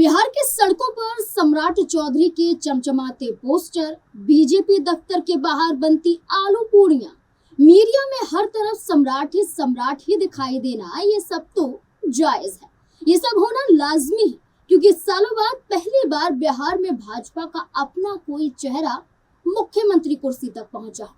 बिहार के सड़कों पर सम्राट चौधरी के चमचमाते पोस्टर, बीजेपी दफ्तर के बाहर बनती आलू पूड़ियां, मीडिया में हर तरफ सम्राट ही दिखाई देना, ये सब तो जायज है। ये सब होना लाजमी है क्योंकि सालों बाद पहली बार बिहार में भाजपा का अपना कोई चेहरा मुख्यमंत्री कुर्सी तक पहुंचा है।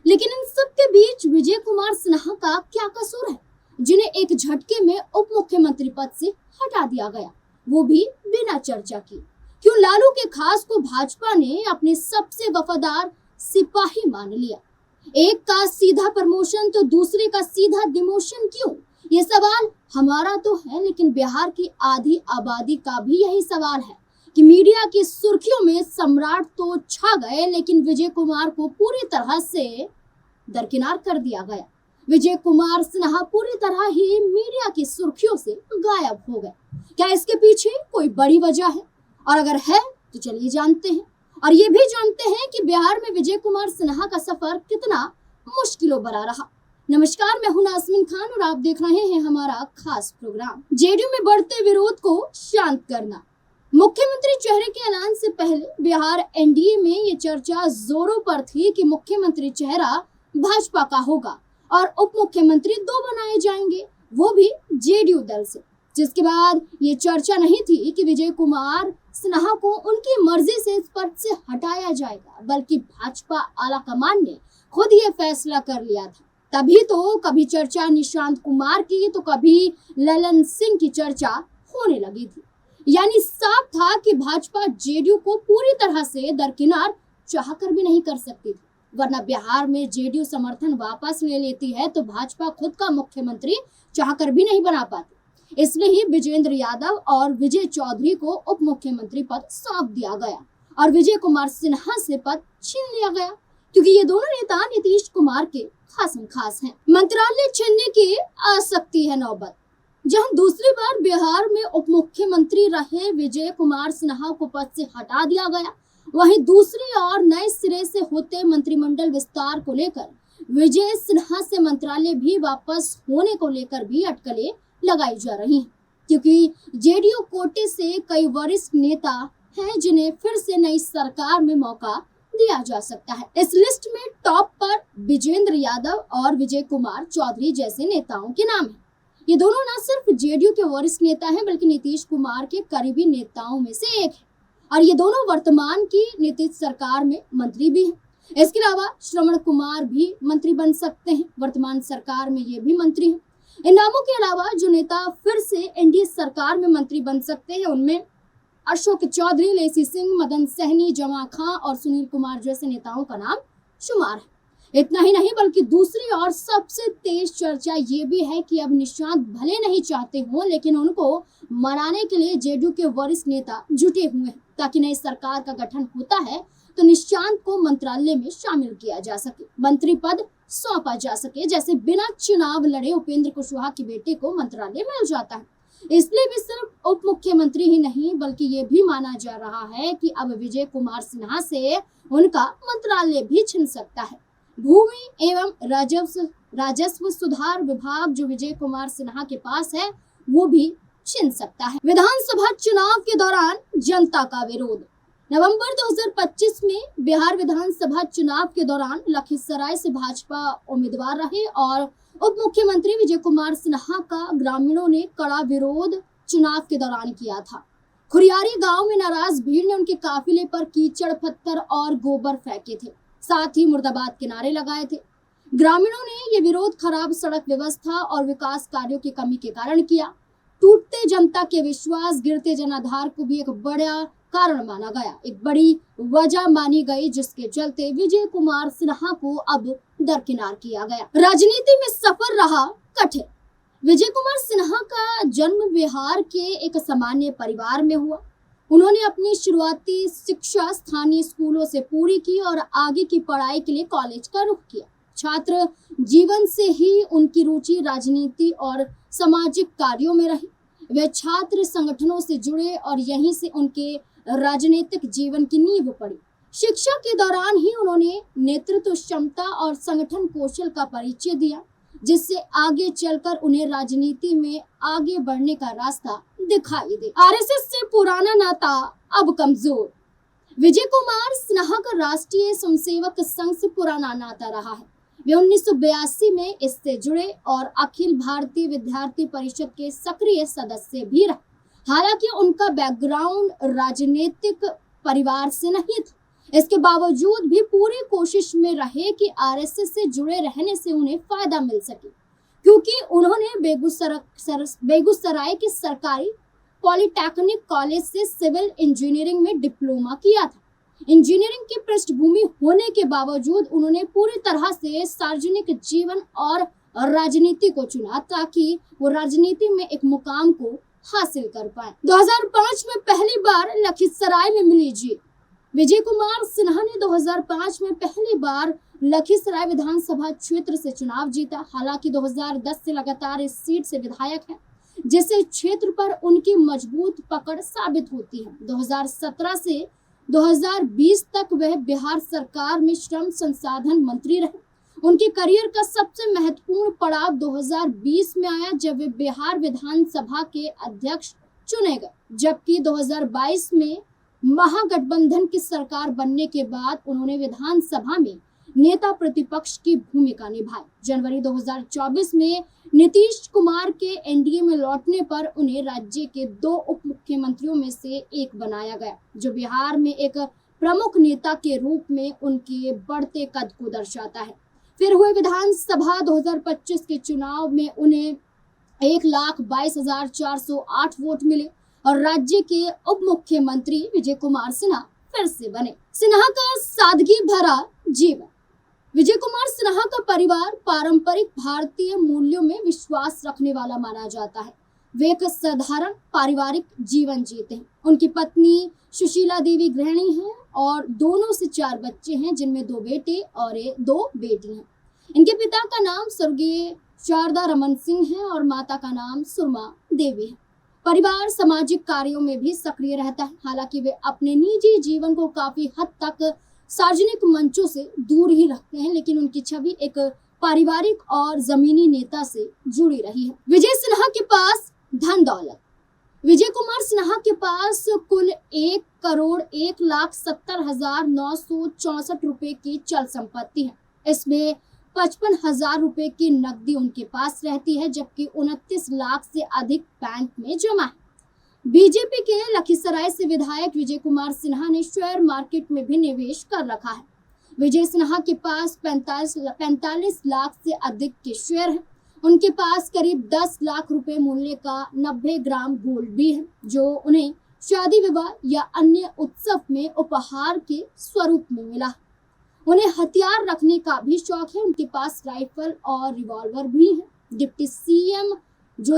लेकिन इन सब के बीच विजय कुमार सिन्हा का क्या कसूर है, जिन्हें एक झटके में उप मुख्यमंत्री पद से हटा दिया गया, वो भी बिना चर्चा की। क्यों लालू के खास को भाजपा ने अपने सबसे वफादार सिपाही मान लिया? एक का सीधा प्रमोशन तो दूसरे का सीधा डिमोशन क्यों? ये सवाल हमारा तो है, लेकिन बिहार की आधी आबादी का भी यही सवाल है कि मीडिया की सुर्खियों में सम्राट तो छा गए, लेकिन विजय कुमार को पूरी तरह से दरकिनार कर दिया गया। विजय कुमार सिन्हा पूरी तरह ही मीडिया की सुर्खियों से गायब हो गए। क्या इसके पीछे कोई बड़ी वजह है? और अगर है तो चलिए जानते हैं। और ये भी जानते हैं कि बिहार में विजय कुमार सिन्हा का सफर कितना मुश्किलों भरा रहा। नमस्कार, मैं हूं नाज़मीन खान और आप देख रहे हैं हमारा खास प्रोग्राम। जेडीयू में बढ़ते विरोध को शांत करना। मुख्यमंत्री चेहरे के ऐलान से पहले बिहार एनडीए में ये चर्चा जोरों पर थी कि मुख्यमंत्री चेहरा भाजपा का होगा और उप मुख्यमंत्री दो बनाए जाएंगे, वो भी जेडीयू दल से। जिसके बाद ये चर्चा नहीं थी कि विजय कुमार सिन्हा को उनकी मर्जी से इस पद से हटाया जाएगा, बल्कि भाजपा आला कमान ने खुद ये फैसला कर लिया था। तभी तो कभी चर्चा निशांत कुमार की तो कभी ललन सिंह की चर्चा होने लगी थी। यानी साफ था कि भाजपा जेडीयू को पूरी तरह से दरकिनार चाहकर भी नहीं कर सकती थी, वरना बिहार में जेडीयू समर्थन वापस ले लेती है तो भाजपा खुद का मुख्यमंत्री चाहकर भी नहीं बना पाती। इसलिए ही विजेंद्र यादव और विजय चौधरी को उप मुख्यमंत्री पद सौंप दिया गया और विजय कुमार सिन्हा से पद छीन लिया गया, क्योंकि ये दोनों नेता नीतीश कुमार के खास हैं। मंत्रालय छीनने की आ सकती है नौबत। जहां दूसरी बार बिहार में उप मुख्यमंत्री रहे विजय कुमार सिन्हा को पद से हटा दिया गया, वहीं दूसरी ओर नए सिरे से होते मंत्रिमंडल विस्तार को लेकर विजय सिन्हा से मंत्रालय भी वापस होने को लेकर भी अटकलें लगाई जा रही हैं, क्योंकि जेडीयू कोटे से कई वरिष्ठ नेता हैं जिन्हें फिर से नई सरकार में मौका दिया जा सकता है। इस लिस्ट में टॉप पर विजेंद्र यादव और विजय कुमार चौधरी जैसे नेताओं के नाम हैं। ये दोनों न सिर्फ जेडीयू के वरिष्ठ नेता हैं, बल्कि नीतीश कुमार के करीबी नेताओं में से एक है और ये दोनों वर्तमान की नीतीश सरकार में मंत्री भी हैं। इसके अलावा श्रवण कुमार भी मंत्री बन सकते हैं, वर्तमान सरकार में ये भी मंत्री हैं। इन नामों के अलावा जो नेता फिर से एनडीए सरकार में मंत्री बन सकते हैं, उनमें अशोक चौधरी, लेसी सिंह, मदन सहनी, जमा खां और सुनील कुमार जैसे नेताओं का नाम शुमार है। इतना ही नहीं, बल्कि दूसरी और सबसे तेज चर्चा ये भी है कि अब निशांत भले नहीं चाहते हों, लेकिन उनको मनाने के लिए जेडीयू के वरिष्ठ नेता जुटे हुए हैं, ताकि नई सरकार का गठन होता है तो निशांत को मंत्रालय में शामिल किया जा सके, मंत्री पद सौंपा जा सके, जैसे बिना चुनाव लड़े उपेंद्र कुशवाहा के बेटे को मंत्रालय मिल जाता है। इसलिए भी सिर्फ उप मुख्यमंत्री ही नहीं, बल्कि ये भी माना जा रहा है कि अब विजय कुमार सिन्हा से उनका मंत्रालय भी छिन सकता है। भूमि एवं राजस्व सुधार विभाग जो विजय कुमार सिन्हा के पास है, वो भी छिन सकता है। विधानसभा चुनाव के दौरान जनता का विरोध। नवंबर 2025 में बिहार विधानसभा चुनाव के दौरान लखीसराय से भाजपा उम्मीदवार रहे और उप मुख्यमंत्री विजय कुमार सिन्हा का ग्रामीणों ने कड़ा विरोध चुनाव के दौरान किया था। खुरियारी गांव में नाराज भीड़ ने उनके काफिले पर कीचड़, पत्थर और गोबर फेंके थे, साथ ही मुर्दाबाद के नारे लगाए थे। ग्रामीणों ने ये विरोध खराब सड़क व्यवस्था और विकास कार्यों की कमी के कारण किया। टूटते जनता के विश्वास, गिरते जनाधार को भी एक बड़ा कारण माना गया, एक बड़ी वजह मानी गई, जिसके चलते विजय कुमार सिन्हा को अब दरकिनार किया गया। राजनीति में सफर रहा कठिन। विजय कुमार सिन्हा का जन्म बिहार के एक सामान्य परिवार में हुआ। उन्होंने अपनी शुरुआती शिक्षा स्थानीय स्कूलों से पूरी की और आगे की पढ़ाई के लिए कॉलेज का रुख किया। छात्र जीवन से ही उनकी रुचि राजनीति और सामाजिक कार्यों में रही। वे छात्र संगठनों से जुड़े और यहीं से उनके राजनीतिक जीवन की नींव पड़ी। शिक्षा के दौरान ही उन्होंने नेतृत्व क्षमता और संगठन कौशल का परिचय दिया। जिससे आगे चलकर उन्हें राजनीति में आगे बढ़ने का रास्ता दिखाई दे। आरएसएस से पुराना नाता अब कमजोर। विजय कुमार सिन्हा का राष्ट्रीय स्वयंसेवक संघ से पुराना नाता रहा है। वे 1982 में इससे जुड़े और अखिल भारतीय विद्यार्थी परिषद के सक्रिय सदस्य भी रहे। हालांकि उनका बैकग्राउंड राजनीतिक परिवार से नहीं था, इसके बावजूद भी पूरी कोशिश में रहे कि आरएसएस से जुड़े रहने से उन्हें फायदा मिल सके, क्योंकि उन्होंने बेगूसराय के सरकारी पॉलिटेक्निक कॉलेज से सिविल इंजीनियरिंग में डिप्लोमा किया था। इंजीनियरिंग की पृष्ठभूमि होने के बावजूद उन्होंने पूरी तरह से सार्वजनिक जीवन और राजनीति को चुना ताकि वो राजनीति में एक मुकाम को हासिल कर पाए। 2005 में पहली बार लखीसराय में मिली जीत। विजय कुमार सिन्हा ने 2005 में पहली बार लखीसराय विधानसभा क्षेत्र से चुनाव जीता। हालांकि 2010 से लगातार इस सीट से विधायक हैं, जिससे क्षेत्र पर उनकी मजबूत पकड़ साबित होती है। 2017 से 2020 तक वह बिहार सरकार में श्रम संसाधन मंत्री रहे। उनके करियर का सबसे महत्वपूर्ण पड़ाव 2020 में आया, जब वे बिहार विधानसभा के अध्यक्ष चुने गए, जबकि 2022 में महागठबंधन की सरकार बनने के बाद उन्होंने विधानसभा में नेता प्रतिपक्ष की भूमिका निभाई। जनवरी 2024 में नीतीश कुमार के एनडीए में लौटने पर उन्हें राज्य के 2 उप मुख्यमंत्रियों में से एक बनाया गया, जो बिहार में एक प्रमुख नेता के रूप में उनके बढ़ते कद को दर्शाता है। फिर हुए विधानसभा 2025 के चुनाव में उन्हें 1,22,408 वोट मिले और राज्य के उप मुख्यमंत्री विजय कुमार सिन्हा फिर से बने। सिन्हा का सादगी भरा जीवन। विजय कुमार सिन्हा का परिवार पारंपरिक भारतीय मूल्यों में विश्वास रखने वाला माना जाता है। वे एक साधारण पारिवारिक जीवन जीते हैं। उनकी पत्नी सुशीला देवी गृहिणी हैं और दोनों से 4 बच्चे हैं, जिनमें 2 बेटे और 2 बेटी हैं। इनके पिता का नाम स्वर्गीय शारदा रमन सिंह है और माता का नाम सुरमा देवी है। परिवार सामाजिक कार्यों में भी सक्रिय रहता है। हालांकि वे अपने निजी जीवन को काफी हद तक सार्वजनिक मंचों से दूर ही रखते हैं, लेकिन उनकी छवि एक पारिवारिक और जमीनी नेता से जुड़ी रही है। विजय सिन्हा के पास धन दौलत। विजय कुमार सिन्हा के पास कुल 1,01,70,964 रुपए की चल संपत्ति है। इसमें 55,000 रुपए की नकदी उनके पास रहती है, जबकि 29 लाख से अधिक बैंक में जमा है। बीजेपी के लखीसराय से विधायक विजय कुमार सिन्हा ने शेयर मार्केट में भी निवेश कर रखा है। विजय सिन्हा के पास 45 लाख से अधिक के शेयर हैं। उनके पास करीब 10 लाख रुपए मूल्य का 90 ग्राम गोल्ड भी है, जो उन्हें शादी विवाह या अन्य उत्सव में उपहार के स्वरूप में मिला। उन्हें हथियार रखने का भी शौक है। उनके पास राइफल और रिवॉल्वर भी है। डिप्टी सीएम जो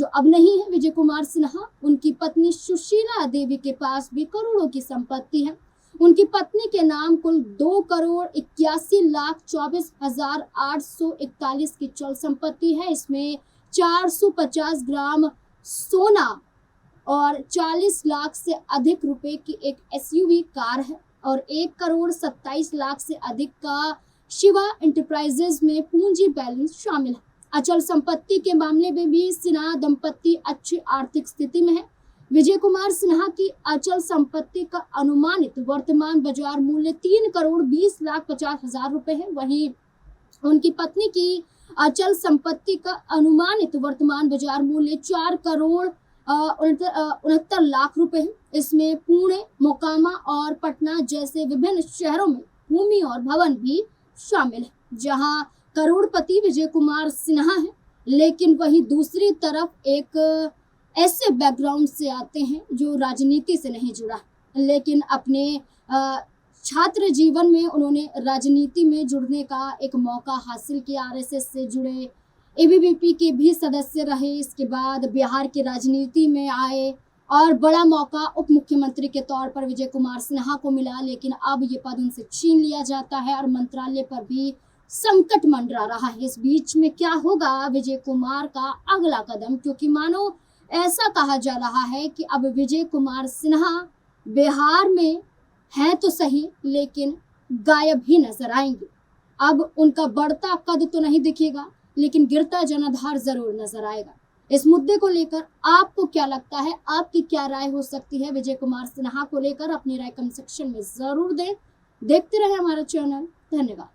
अब नहीं है विजय कुमार सिन्हा, उनकी पत्नी सुशीला देवी के पास भी करोड़ों की संपत्ति है। उनकी पत्नी के नाम कुल 2,81,24,841 की चल संपत्ति है। इसमें 450 ग्राम सोना और 40 लाख से अधिक रुपए की एक एसयूवी कार है और 1,27,00,000 से अधिक का शिवा इंटरप्राइजेज में पूंजी बैलेंस शामिल है। अचल संपत्ति के मामले में भी सिन्हा दंपत्ति अच्छी आर्थिक स्थिति में है। विजय कुमार सिन्हा की अचल संपत्ति का अनुमानित वर्तमान बाजार मूल्य 3,20,50,000 रुपए है। वहीं उनकी पत्नी की अचल संपत्ति का अनुमानित वर्तमान बाजार मूल्य 4,69 लाख रुपए है। इसमें पुणे, मोकामा और पटना जैसे विभिन्न शहरों में भूमि और भवन भी शामिल है, जहां करोड़पति विजय कुमार सिन्हा है। लेकिन वहीं दूसरी तरफ एक ऐसे बैकग्राउंड से आते हैं जो राजनीति से नहीं जुड़ा, लेकिन अपने छात्र जीवन में उन्होंने राजनीति में जुड़ने का एक मौका हासिल किया। आरएसएस से जुड़े, एबीवीपी के भी सदस्य रहे। इसके बाद बिहार की राजनीति में आए और बड़ा मौका उप मुख्यमंत्री के तौर पर विजय कुमार सिन्हा को मिला, लेकिन अब ये पद उनसे छीन लिया जाता है और मंत्रालय पर भी संकट मंडरा रहा है। इस बीच में क्या होगा विजय कुमार का अगला कदम, क्योंकि मानो ऐसा कहा जा रहा है कि अब विजय कुमार सिन्हा बिहार में हैं तो सही, लेकिन गायब ही नजर आएंगे। अब उनका बढ़ता कद तो नहीं दिखेगा, लेकिन गिरता जनाधार जरूर नजर आएगा। इस मुद्दे को लेकर आपको क्या लगता है, आपकी क्या राय हो सकती है? विजय कुमार सिन्हा को लेकर अपनी राय कमेंट सेक्शन में जरूर दें। देखते रहे हमारा चैनल। धन्यवाद।